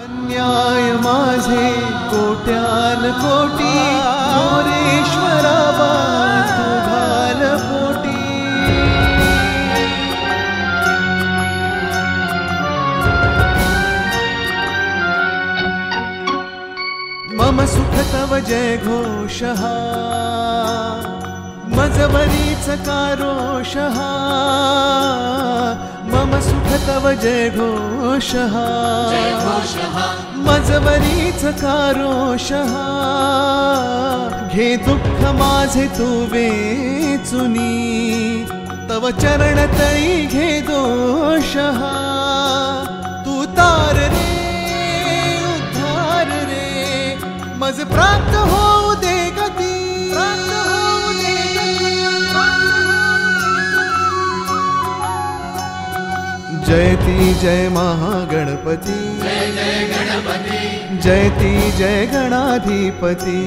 अन्याय माझे कोट्यान कोटी मोरेश्वरा तू घाल पोटी मम सुख तव जय घोषः मजवरीच कारोषः मम सुख तव जय घोषः मजवरीच कारोषः घे दुःख माझे तू वेचुनी तव चरण तळी घे दोषः तू तार रे उद्धार रे मज प्राप्त होऊ दे गती जयती जय महागणपती जय जय गणपती जयती जय गणाधिपती